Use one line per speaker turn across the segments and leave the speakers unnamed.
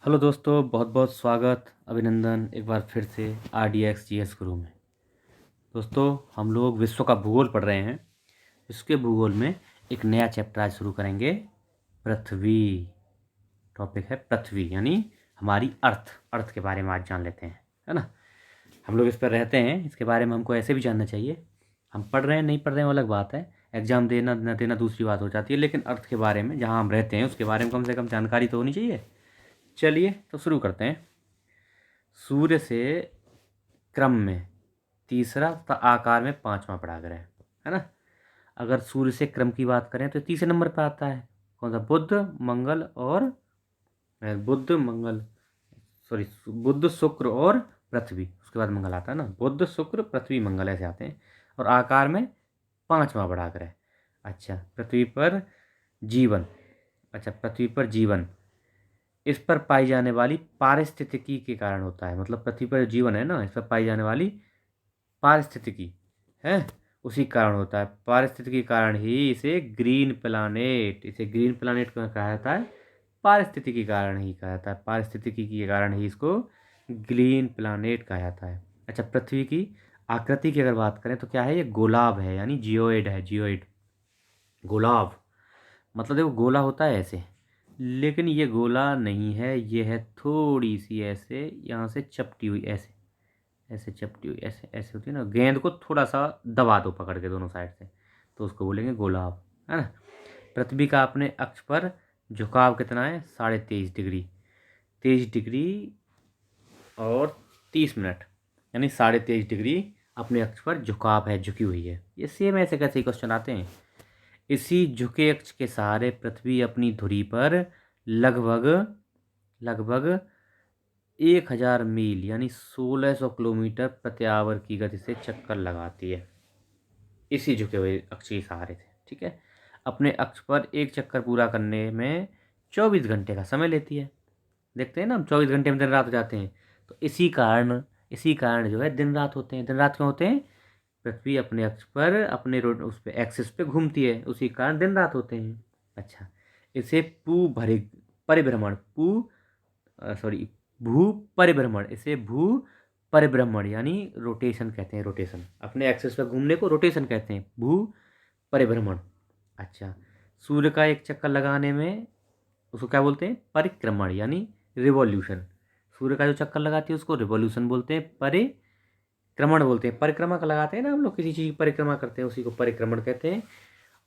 Hello दोस्तों, बहुत बहुत स्वागत अभिनंदन एक बार फिर से RDX GS गुरु में। दोस्तों, हम लोग विश्व का भूगोल पढ़ रहे हैं। इसके भूगोल में एक नया चैप्टर आज शुरू करेंगे। पृथ्वी टॉपिक है। पृथ्वी यानी हमारी अर्थ के बारे में आज जान लेते हैं, है ना। हम लोग इस पर रहते हैं, इसके बारे में हमको ऐसे भी जानना चाहिए। हम पढ़ रहे हैं नहीं पढ़ रहे हैं वो अलग बात है, एग्ज़ाम देना न देना दूसरी बात हो जाती है, लेकिन अर्थ के बारे में जहाँ हम रहते हैं उसके बारे में कम से कम जानकारी तो होनी चाहिए। चलिए तो शुरू करते हैं। सूर्य से क्रम में तीसरा तथा आकार में पांचवा बड़ा ग्रह है ना। अगर सूर्य से क्रम की बात करें तो तीसरे नंबर पर आता है कौन सा? बुध मंगल और बुध मंगल सॉरी बुध शुक्र और पृथ्वी। उसके बाद मंगल आता है ना। बुध शुक्र पृथ्वी मंगल ऐसे आते हैं। और आकार में पांचवा बड़ा ग्रह। अच्छा, पृथ्वी पर जीवन। अच्छा, पृथ्वी पर जीवन इस पर पाई जाने वाली पारिस्थितिकी के कारण होता है। मतलब पृथ्वी पर जो जीवन है ना, इस पर पाई जाने वाली पारिस्थितिकी है, उसी कारण होता है। पारिस्थितिकी के कारण ही इसे ग्रीन प्लानेट क्यों कहा जाता है? पारिस्थितिकी के कारण ही कहा जाता है। पारिस्थितिकी के कारण ही इसको ग्रीन प्लानेट कहा जाता है। अच्छा, पृथ्वी की आकृति की अगर बात करें तो क्या है? ये गोलाब है, यानी जियोइड है। जियोइड गोलाब मतलब देखो, गोला होता है ऐसे, लेकिन ये गोला नहीं है, ये है थोड़ी सी ऐसे यहाँ से चपटी हुई, ऐसे ऐसे चपटी हुई, ऐसे ऐसे होती है ना। गेंद को थोड़ा सा दबा दो पकड़ के दोनों साइड से, तो उसको बोलेंगे गोलाब, है ना। पृथ्वी का अपने अक्ष पर झुकाव कितना है? 23.5 डिग्री। 23 डिग्री और 30 मिनट, यानी 23.5 डिग्री अपने अक्ष पर झुकाव है, झुकी हुई है। ये सेम ऐसे कैसे क्वेश्चन आते हैं। इसी झुके अक्ष के सहारे पृथ्वी अपनी धुरी पर लगभग लगभग 1000 मील यानी 1600 किलोमीटर प्रति आवर की गति से चक्कर लगाती है, इसी झुके हुए अक्ष के सहारे से। ठीक है। अपने अक्ष पर एक चक्कर पूरा करने में 24 घंटे का समय लेती है। देखते हैं ना, हम 24 घंटे में दिन रात हो जाते हैं। तो इसी कारण जो है दिन रात होते हैं। दिन रात क्यों होते हैं? पृथ्वी अपने अक्ष पर अपने रोड उस पे एक्सिस पे घूमती है, उसी कारण दिन रात होते हैं। अच्छा, इसे पू भरे परिभ्रमण पू सॉरी भू परिभ्रमण इसे भू परिभ्रमण यानी रोटेशन कहते हैं। रोटेशन अपने एक्सिस पर घूमने को रोटेशन कहते हैं, भू परिभ्रमण। अच्छा, सूर्य का एक चक्कर लगाने में उसको क्या बोलते हैं? परिक्रमण यानी रिवॉल्यूशन। सूर्य का जो चक्कर लगाती है उसको रिवॉल्यूशन बोलते हैं, परिक्रमण बोलते हैं। परिक्रमा का लगाते हैं ना हम लोग, किसी चीज़ की परिक्रमा करते हैं, उसी को परिक्रमण कहते हैं।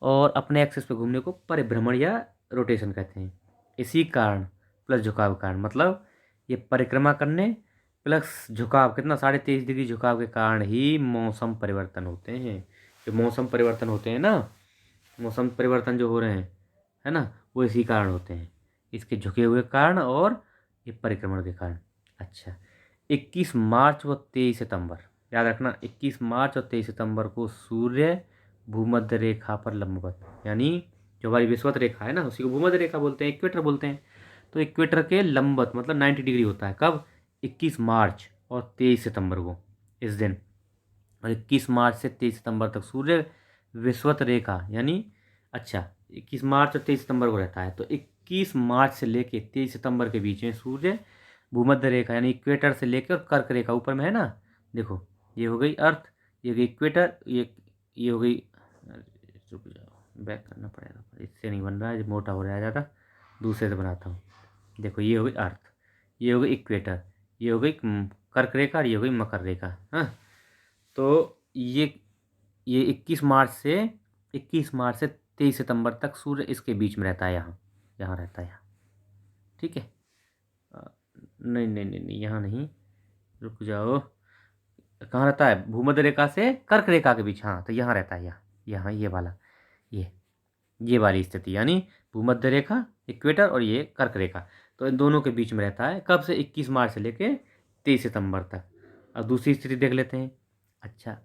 और अपने एक्सिस पे घूमने को परिभ्रमण या रोटेशन कहते हैं। इसी कारण प्लस झुकाव के कारण, मतलब ये परिक्रमा करने प्लस झुकाव कितना? 23.5 डिग्री झुकाव के कारण ही मौसम परिवर्तन होते हैं। जो मौसम परिवर्तन होते हैं ना, मौसम परिवर्तन जो हो रहे हैं, है ना, वो इसी कारण होते हैं, इसके झुके हुए कारण और ये परिक्रमण के कारण। अच्छा, 21 मार्च व 23 सितंबर, याद रखना, 21 मार्च और 23 सितंबर को सूर्य भूमध्य रेखा पर लंबवत, यानी जो हमारी विषुवत रेखा है ना, उसी को भूमध्य रेखा बोलते हैं, इक्वेटर बोलते हैं। तो इक्वेटर के लंबवत मतलब 90 डिग्री होता है। कब? 21 मार्च और 23 सितंबर को, इस दिन। और 21 मार्च से 23 सितंबर तक सूर्य विषुवत रेखा यानी, अच्छा, 21 मार्च और 23 सितंबर को रहता है। तो 21 मार्च से लेके 23 सितंबर के बीच में सूर्य भूमध्य रेखा यानी इक्वेटर से लेकर और कर्क रेखा ऊपर में है ना। देखो, ये हो गई अर्थ, ये हो गई इक्वेटर, ये हो गई। रुक जाओ, बैक करना पड़ेगा, इससे नहीं बन रहा है, मोटा हो रहा है ज़्यादा, दूसरे से बनाता हूँ। देखो, ये हो गई अर्थ, ये हो गई इक्वेटर, ये हो गई कर्क रेखा और ये हो गई मकर रेखा। हाँ, तो ये 21 मार्च से 23 सितंबर तक सूर्य इसके बीच में रहता है, यहाँ यहाँ रहता है यहाँ। ठीक है। अ, नहीं नहीं नहीं नहीं, यहाँ नहीं, रुक जाओ। कहाँ रहता है? भूमध्य रेखा से कर्क रेखा के बीच, हाँ, तो यहाँ रहता है, यहाँ यहाँ ये वाला, ये ये वाली स्थिति, यानी भूमध्य रेखा, इक्वेटर और ये कर्क रेखा, तो इन दोनों के बीच में रहता है। कब से? 21 मार्च से लेके 23 सितंबर तक। अब दूसरी स्थिति देख लेते हैं। अच्छा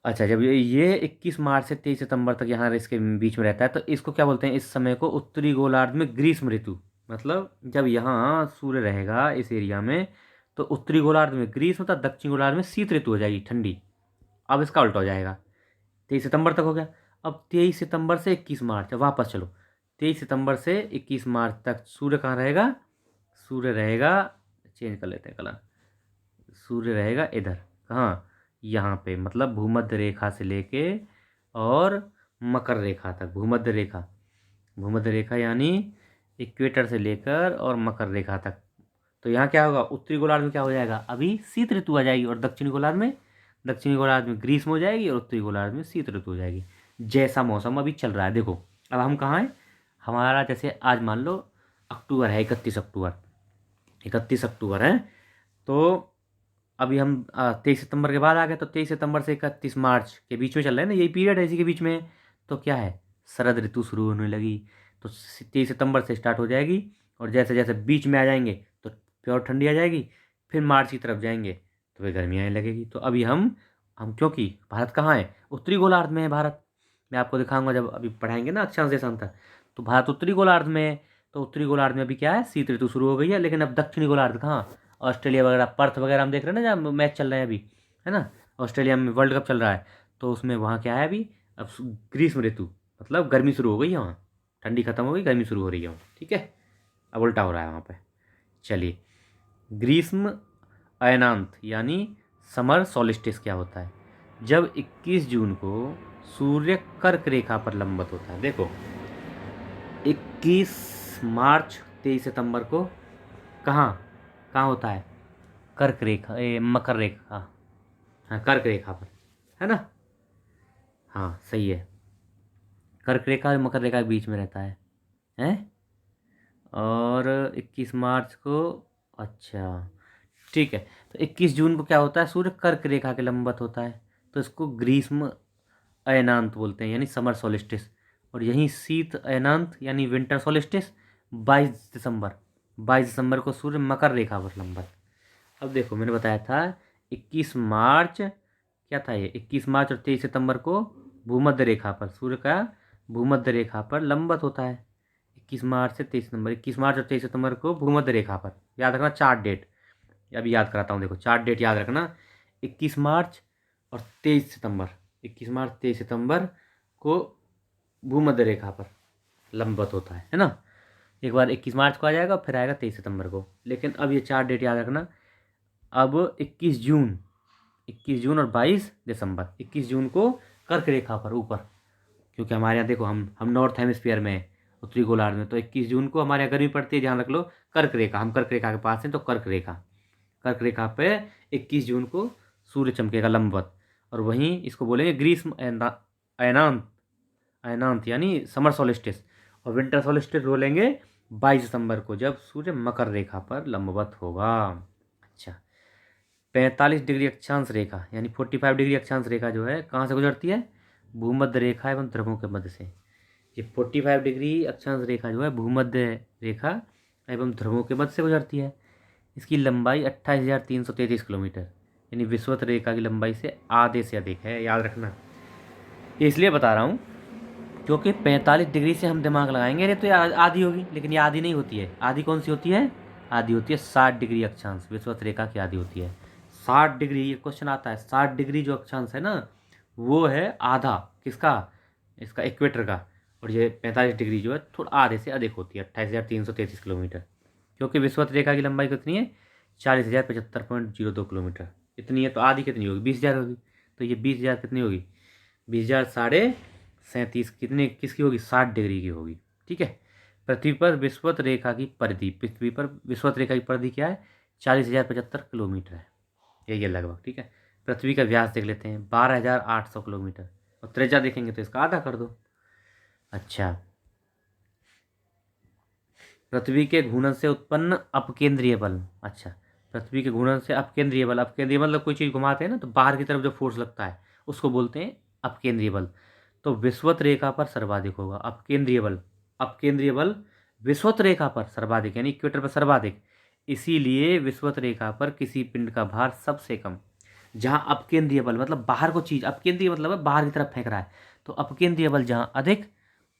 अच्छा, जब ये 21 मार्च से 23 सितंबर तक यहाँ इसके बीच में रहता है, तो इसको क्या बोलते हैं? इस समय को उत्तरी गोलार्ध में ग्रीष्म ऋतु, मतलब जब यहाँ सूर्य रहेगा इस एरिया में, तो उत्तरी गोलार्ध में ग्रीष्म तथा दक्षिण गोलार्ध में शीत ऋतु हो जाएगी, ठंडी। अब इसका उल्टा हो जाएगा। 23 सितंबर तक हो गया। अब 23 सितंबर से 21 मार्च, वापस चलो। 23 सितंबर से 21 मार्च तक सूर्य कहाँ रहेगा? सूर्य रहेगा, चेंज कर लेते हैं कलर, सूर्य रहेगा इधर, कहाँ, यहाँ पे, मतलब भूमध्य रेखा से लेके और मकर रेखा तक। भूमध्य रेखा, भूमध्य रेखा यानी इक्वेटर से लेकर और मकर रेखा तक। तो यहाँ क्या होगा, उत्तरी गोलार्ध में क्या हो जाएगा, अभी शीत ऋतु आ जाएगी, और दक्षिणी गोलार्ध में, दक्षिणी गोलार्ध में ग्रीष्म हो जाएगी, और उत्तरी गोलार्ध में शीत ऋतु हो जाएगी। जैसा मौसम अभी चल रहा है। देखो अब हम कहाँ हैं, हमारा जैसे आज मान लो अक्टूबर है, 31 अक्टूबर, 31 अक्टूबर है। तो अभी हम 23 सितंबर के बाद आ गए, तो 23 सितंबर से 31 मार्च के बीच में चल रहे हैं ना, यही पीरियड है, इसी के बीच में है। तो क्या है, शरद ऋतु शुरू होने लगी। तो 23 सितंबर से स्टार्ट हो जाएगी, और जैसे जैसे बीच में आ जाएंगे तो प्योर ठंडी आ जाएगी, फिर मार्च की तरफ जाएंगे तो फिर गर्मी आने लगेगी। तो अभी हम क्योंकि भारत कहाँ है, उत्तरी गोलार्ध में है भारत। मैं आपको दिखाऊंगा जब अभी पढ़ाएंगे ना अक्षांश देशांतर, तो भारत उत्तरी गोलार्ध में है। तो उत्तरी गोलार्ध में अभी क्या है, शीत ऋतु शुरू हो गई है। लेकिन अब दक्षिणी गोलार्ध कहाँ, ऑस्ट्रेलिया वगैरह, पर्थ वगैरह हम देख रहे हैं ना, जहाँ मैच चल रहे हैं अभी, है ना, ऑस्ट्रेलिया में वर्ल्ड कप चल रहा है। तो उसमें वहाँ क्या है अभी, अब ग्रीष्म ऋतु, मतलब गर्मी शुरू हो गई है वहाँ, ठंडी खत्म हो गई, गर्मी शुरू हो रही है वहाँ, ठीक है। अब उल्टा हो रहा है वहाँ पे। चलिए, ग्रीष्म अयनांत यानी समर सोलिस्टिस क्या होता है, जब 21 जून को सूर्य कर्क रेखा पर लंबवत होता है। देखो 21 मार्च, 23 सितंबर को कहाँ कहाँ होता है, कर्क रेखा, मकर रेखा, हाँ कर्क रेखा पर, है ना, हाँ सही है, कर्क रेखा और मकर रेखा के बीच में रहता है, हैं। और 21 मार्च को, अच्छा ठीक है। तो 21 जून को क्या होता है, सूर्य कर्क रेखा के लंबवत होता है, तो इसको ग्रीष्म अयनांत बोलते हैं, यानी समर सोलिस्टिस। और यहीं शीत अयनांत यानी विंटर सोलिस्टिस, 22 दिसंबर, 22 दिसंबर को सूर्य मकर रेखा पर लंबवत। अब देखो मैंने बताया था 21 मार्च, क्या था ये, 21 मार्च और 23 सितंबर को भूमध्य रेखा पर, सूर्य का भूमध्य रेखा पर लंबवत होता है। 21 मार्च से 23 सितंबर, 21 मार्च और 23 सितंबर को भूमध्य रेखा पर, याद रखना 4 डेट, अभी याद कराता हूँ, देखो 4 डेट याद रखना, 21 मार्च और 23 सितंबर, 21 मार्च 23 सितंबर को भूमध्य रेखा पर लंबवत होता है ना। एक बार 21 मार्च को आ जाएगा, फिर आएगा 23 सितंबर को, लेकिन अब ये 4 डेट याद रखना। अब 21 जून, 21 जून और 22 दिसंबर, 21 जून को कर्क रेखा पर ऊपर, क्योंकि हमारे यहाँ देखो हम नॉर्थ हेमिस्फीयर में हैं, उत्तरी गोलार्ध में, तो 21 जून को हमारे यहाँ गर्मी पड़ती है, ध्यान रख लो, कर्क रेखा, हम कर्क रेखा के पास हैं, तो कर्क रेखा, कर्क रेखा पे 21 जून को सूर्य चमकेगा लंबवत। और वहीं इसको बोलेंगे ग्रीष्म अयनांत, अयनांत यानी समर सोलिस्टिस। और विंटर सोलिस्टिस बोलेंगे 22 सितंबर को, जब सूर्य मकर रेखा पर लंबवत होगा। अच्छा, 45 डिग्री अक्षांश रेखा यानी 45 डिग्री अक्षांश रेखा जो है कहाँ से गुजरती है, भूमध्य रेखा एवं ध्रुवों के मध्य से। ये 45 डिग्री अक्षांश रेखा जो है भूमध्य रेखा एवं ध्रुवों के मध्य से गुजरती है। इसकी लंबाई 28,333 किलोमीटर, यानी विषुवत रेखा की लंबाई से आधे से अधिक है, याद रखना। ये इसलिए बता रहा हूँ क्योंकि 45 डिग्री से हम दिमाग लगाएंगे, अरे तो ये आधी होगी, लेकिन ये आधी नहीं होती है। आधी कौन सी होती है, आधी होती है 60 डिग्री अक्षांश, विषुवत रेखा की आधी होती है 60 डिग्री। ये क्वेश्चन आता है, 60 डिग्री जो अक्षांश है ना, वो है आधा किसका, इसका इक्वेटर का। और ये 45 डिग्री जो है थोड़ा आधे से अधिक होती है, 28,333 किलोमीटर। क्योंकि विषुवत रेखा की लंबाई कितनी है, 40,075.02 किलोमीटर, इतनी है। तो आधी कितनी होगी, 20,000 होगी। तो ये 20,000 कितनी होगी, 20,000 साढ़े 37 कितने किसकी होगी, 60 डिग्री की होगी, ठीक है। पृथ्वी पर विषुवत रेखा की परिधि, पृथ्वी पर विषुवत रेखा की परिधि क्या है, 40,075 किलोमीटर है, यही है लगभग, ठीक है। पृथ्वी का व्यास देख लेते हैं, 12,800 किलोमीटर, और त्रिज्या देखेंगे तो इसका आधा कर दो। अच्छा, पृथ्वी के घूर्णन से उत्पन्न अपकेंद्रीय बल, अच्छा, पृथ्वी के घूर्णन से अपकेंद्रीय बल, अपकेंद्रीय मतलब कोई चीज़ घुमाते हैं ना, तो बाहर की तरफ जो फोर्स लगता है उसको बोलते हैं अपकेंद्रीय बल। तो विषुवत रेखा पर सर्वाधिक होगा अपकेंद्रीय बल, अपकेंद्रीय बल विषुवत रेखा पर सर्वाधिक, यानी इक्वेटर पर सर्वाधिक। इसीलिए विषुवत रेखा पर किसी पिंड का भार सबसे कम, जहाँ अपकेंद्रीय बल मतलब बाहर को चीज़, अपकेंद्रीय मतलब है बाहर की तरफ फेंक रहा है, तो अपकेंद्रीय बल जहाँ अधिक,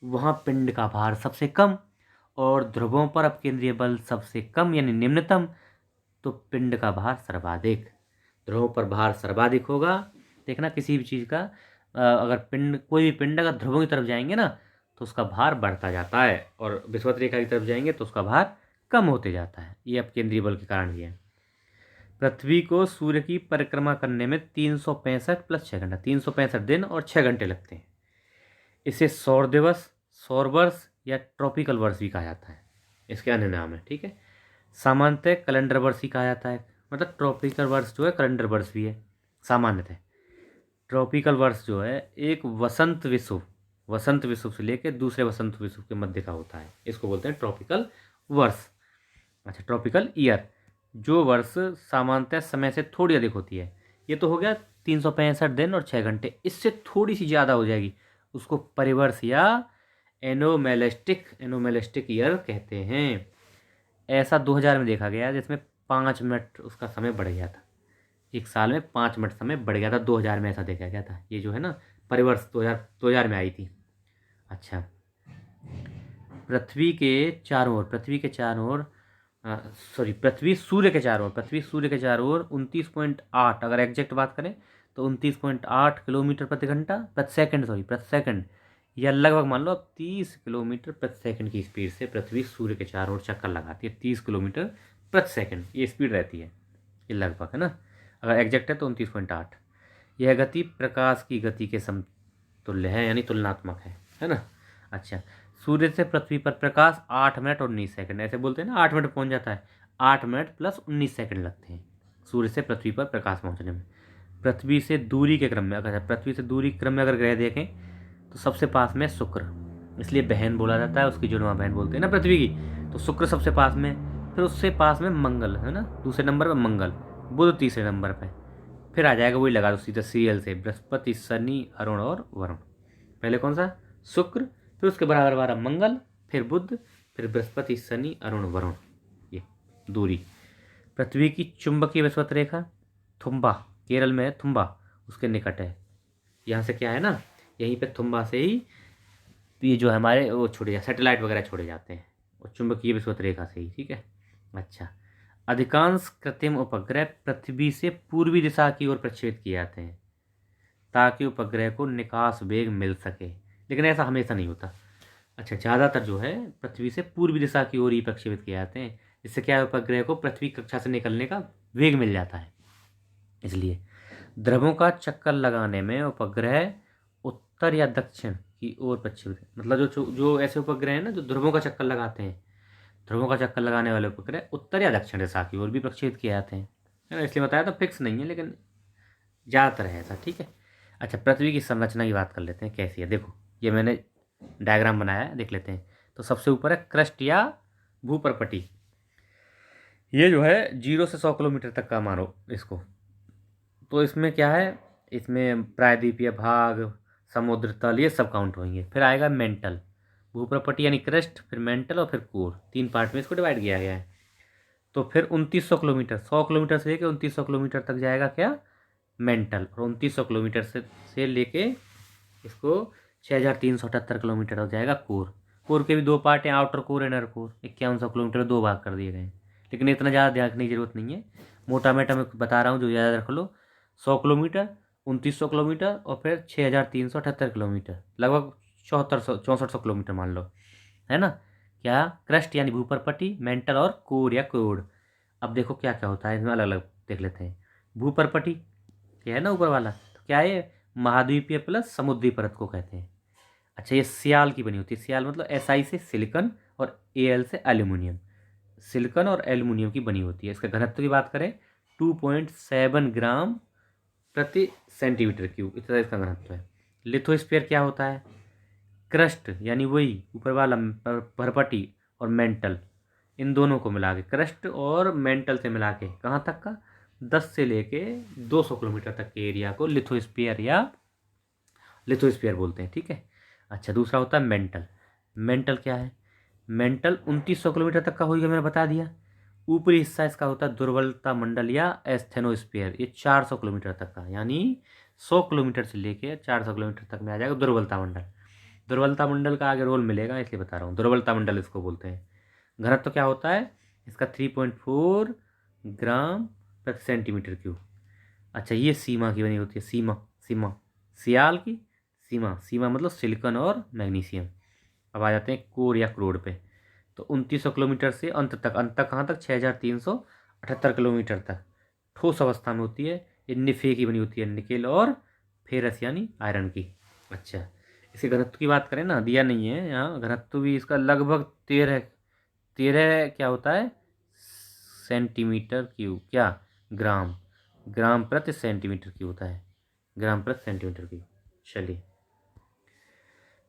वहाँ पिंड का भार सबसे कम। और ध्रुवों पर अपकेंद्रीय बल सबसे कम यानी निम्नतम, तो पिंड का भार सर्वाधिक। ध्रुवों पर भार सर्वाधिक होगा। देखना किसी भी चीज़ का अगर पिंड, कोई भी पिंड अगर ध्रुवों की तरफ जाएंगे ना, तो उसका भार बढ़ता जाता है, और विषुवत रेखा की तरफ जाएंगे तो उसका भार कम होते जाता है। ये अब केंद्रीय बल के कारण ही है। पृथ्वी को सूर्य की परिक्रमा करने में 365 प्लस 6 घंटा, 365 दिन और 6 घंटे लगते हैं। इसे सौर दिवस, सौर वर्ष या ट्रॉपिकल वर्ष भी कहा जाता है। इसके अन्य नाम है, ठीक है। सामान्यतः कैलेंडर वर्ष ही कहा जाता है। मतलब ट्रॉपिकल वर्ष जो है कैलेंडर वर्ष भी है सामान्यतः। ट्रॉपिकल वर्ष जो है एक वसंत विषुव से लेकर दूसरे वसंत विषुव के मध्य का होता है। इसको बोलते हैं ट्रॉपिकल वर्ष। अच्छा, ट्रॉपिकल ईयर जो वर्ष सामान्यतः समय से थोड़ी अधिक होती है। ये तो हो गया 365 दिन और 6 घंटे। इससे थोड़ी सी ज़्यादा हो जाएगी, उसको परिवर्ष या एनोमेलिस्टिक ईयर कहते हैं। ऐसा 2000 में देखा गया जिसमें 5 मिनट उसका समय बढ़ गया था। एक साल में 5 मिनट समय बढ़ गया था, 2000 में ऐसा देखा गया था। ये जो है ना परिवर्ष 2000 में आई थी। अच्छा, पृथ्वी सूर्य के चारों ओर 29.8, अगर एग्जैक्ट बात करें तो 29.8 किलोमीटर प्रति घंटा प्रति सेकंड या लगभग मान लो अब 30 किलोमीटर प्रति सेकंड की स्पीड से पृथ्वी सूर्य के चारों ओर चक्कर लगाती है। 30 किलोमीटर प्रति सेकंड ये स्पीड रहती है, ये लगभग है ना। अगर एग्जैक्ट है तो 29.8। यह गति प्रकाश की गति के समतुल्य है, यानी तुलनात्मक है ना। अच्छा, सूर्य से पृथ्वी पर प्रकाश 8 मिनट और 19 सेकंड, ऐसे बोलते हैं ना 8 मिनट पहुंच जाता है। 8 मिनट प्लस 19 सेकंड लगते हैं सूर्य से पृथ्वी पर प्रकाश पहुंचने में। पृथ्वी से दूरी के क्रम में अगर ग्रह देखें तो सबसे पास में शुक्र, इसलिए बहन बोला जाता है, उसकी जुड़वा बहन बोलते हैं ना पृथ्वी की। तो शुक्र सबसे पास में, फिर उससे पास में मंगल है ना, दूसरे नंबर पर मंगल, बुध तीसरे नंबर पर, फिर आ जाएगा वही लगा दो सीधा सीरियल से, बृहस्पति, शनि, अरुण और वरुण। पहले कौन सा? शुक्र, फिर उसके बराबर बारह मंगल, फिर बुध, फिर बृहस्पति, शनि, अरुण, वरुण। ये दूरी। पृथ्वी की चुंबकीय विषुवत रेखा थुम्बा, केरल में है थुम्बा, उसके निकट है। यहाँ से क्या है ना, यहीं पे थुम्बा से ही ये जो हमारे वो छोड़े जाते, सैटेलाइट वगैरह छोड़े जाते हैं, और चुंबकीय विषुवत रेखा से ही, ठीक है। अच्छा, अधिकांश कृत्रिम उपग्रह पृथ्वी से पूर्वी दिशा की ओर प्रक्षेपित किए जाते हैं ताकि उपग्रह को निकास वेग मिल सके, लेकिन ऐसा हमेशा नहीं होता। अच्छा, ज़्यादातर जो है पृथ्वी से पूर्वी दिशा की ओर ही प्रक्षेपित किए जाते हैं, इससे क्या है, उपग्रह को पृथ्वी कक्षा से निकलने का वेग मिल जाता है। इसलिए ध्रुवों का चक्कर लगाने में उपग्रह उत्तर या दक्षिण की ओर प्रक्षेपित, मतलब जो ऐसे उपग्रह हैं ना जो ध्रुवों का चक्कर लगाते हैं, ध्रुवों का चक्कर लगाने वाले उपग्रह उत्तर या दक्षिण दिशा की ओर भी प्रक्षेपित किए जाते हैं, है ना। इसलिए बताया तो फिक्स नहीं है, लेकिन ज़्यादातर है ऐसा, ठीक है। अच्छा, पृथ्वी की संरचना की बात कर लेते हैं, कैसी है। देखो, ये मैंने डायग्राम बनाया है, देख लेते हैं। तो सबसे ऊपर है क्रस्ट या भूपरपटी। ये जो है 0 से 100 किलोमीटर तक का मानो इसको। तो इसमें क्या है, इसमें प्रायद्वीपीय भाग, समुद्र तल, ये सब काउंट होंगे। फिर आएगा मेंटल, भूपरपटी यानी क्रस्ट, फिर मेंटल और फिर कोर, 3 पार्ट में इसको डिवाइड किया गया है। तो फिर 2900 किलोमीटर, 100 किलोमीटर से लेकर 2900 किलोमीटर तक जाएगा क्या, मेंटल, और 2900 किलोमीटर से लेके इसको 6378 किलोमीटर हो जाएगा कोर। कोर के भी 2 पार्ट हैं, outer core, inner core. 5100 kilometre 2 भाग कर दिए गए हैं, लेकिन इतना ज़्यादा ध्यान रखने की जरूरत नहीं है। मोटा मोटा मैं बता रहा हूँ, जो ज़्यादा रख लो। 100 किलोमीटर, 2900 किलोमीटर और फिर 6378 किलोमीटर, लगभग 6400 किलोमीटर मान लो, है ना। क्या, क्रस्ट यानी भूपरपटी, मेंटल और कोर या कोड। अब देखो क्या क्या होता है इसमें, अलग अलग देख लेते हैं। भूपरपटी क्या है ना, ऊपर वाला, तो क्या है, महाद्वीपीय प्लस समुद्री परत को कहते हैं। अच्छा, ये सियाल की बनी होती है। सियाल मतलब SI से सिलिकॉन और AL से एल्यूमिनियम, सिलिकॉन और एल्यूमिनियम की बनी होती है। इसका घनत्व की बात करें 2.7 ग्राम प्रति सेंटीमीटर क्यूब, इतना इसका घनत्व है। लिथोस्फीयर क्या होता है, क्रस्ट यानी वही ऊपर वाला भरपटी और मेंटल, इन दोनों को मिला के, क्रस्ट और मेंटल से मिला के कहाँ तक का, 10 से लेके 200 किलोमीटर तक के एरिया को लिथोस्फीयर बोलते हैं, ठीक है। अच्छा, दूसरा होता है मेंटल। मेंटल क्या है, मेंटल 2900 किलोमीटर तक का होगा, मैंने बता दिया। ऊपरी हिस्सा इसका होता है दुर्बलता मंडल या एस्थेनोस्फीयर, ये 400 किलोमीटर तक का, यानी 100 किलोमीटर से लेके 400 किलोमीटर तक में आ जाएगा दुर्बलता मंडल। दुर्बलता मंडल का आगे रोल मिलेगा, इसलिए बता रहा हूँ, दुर्बलता मंडल इसको बोलते हैं। घनत्व क्या होता है इसका, 3.4 ग्राम प्रति सेंटीमीटर क्यूब। अच्छा, ये सीमा की बनी होती है, सीमा सियाल की सीमा मतलब सिलिकॉन और मैग्नीशियम। अब आ जाते हैं कोर या क्रोड पे। तो 2900 किलोमीटर से अंत तक कहाँ तक, 6378 किलोमीटर तक ठोस अवस्था में होती है। ये निफे की बनी होती है, निकेल और फेरस यानी आयरन की। अच्छा, इसके घनत्व की बात करें ना, दिया नहीं है यहाँ, घनत्व भी इसका लगभग 13 क्या होता है, सेंटीमीटर क्यूब, क्या, ग्राम, ग्राम प्रति सेंटीमीटर क्यूब होता है, ग्राम प्रति सेंटीमीटर क्यूब। चलिए,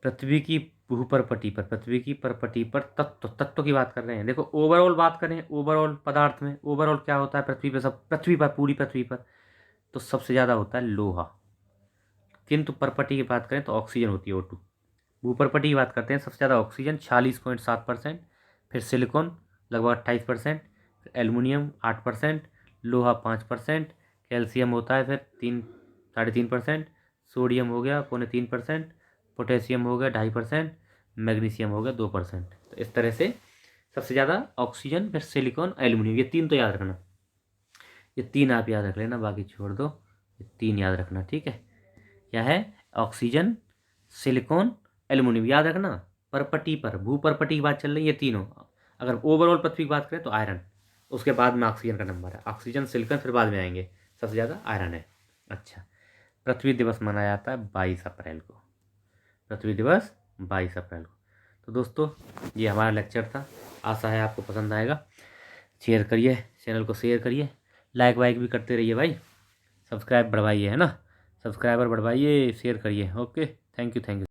पृथ्वी की भूपरपटी पर, पृथ्वी की परपटी पर तत्व की बात कर रहे हैं। देखो ओवरऑल बात करें, ओवरऑल पदार्थ में ओवरऑल क्या होता है पृथ्वी पर, सब पृथ्वी पर, पूरी पृथ्वी पर, तो सबसे ज़्यादा होता है लोहा। किंतु परपटी की बात करें तो ऑक्सीजन होती है, O2। भूपरपटी की बात करते हैं, सबसे ज़्यादा ऑक्सीजन 46.7%, फिर सिलिकॉन लगभग 28%, एल्युमिनियम 8%, लोहा 5%, कैल्शियम होता है फिर 3.5%, सोडियम हो गया 0.3%, पोटेशियम हो गया 2.5%, मैग्नीशियम हो गया 2%। तो इस तरह से सबसे ज़्यादा ऑक्सीजन, फिर सिलिकॉन, एल्युमिनियम, ये तीन तो याद रखना, ये तीन आप याद रख लेना, बाकी छोड़ दो, ये तीन याद रखना, ठीक है। क्या है, ऑक्सीजन, सिलिकॉन, एल्युमिनियम, याद रखना। परपटी पर, भूपरपटी की बात चल रही है, ये तीनों। अगर ओवरऑल पृथ्वी की बात करें तो आयरन, उसके बाद में ऑक्सीजन का नंबर है, ऑक्सीजन सिलिकॉन फिर बाद में आएंगे, सबसे ज़्यादा आयरन है। अच्छा, पृथ्वी दिवस मनाया जाता है 22 अप्रैल को, पृथ्वी दिवस 22 अप्रैल को। तो दोस्तों, ये हमारा लेक्चर था, आशा है आपको पसंद आएगा। शेयर करिए, चैनल को शेयर करिए, लाइक वाइक भी करते रहिए भाई, सब्सक्राइब बढ़वाइए, है ना, सब्सक्राइबर बढ़वाइए, शेयर करिए। Okay, thank you, thank you.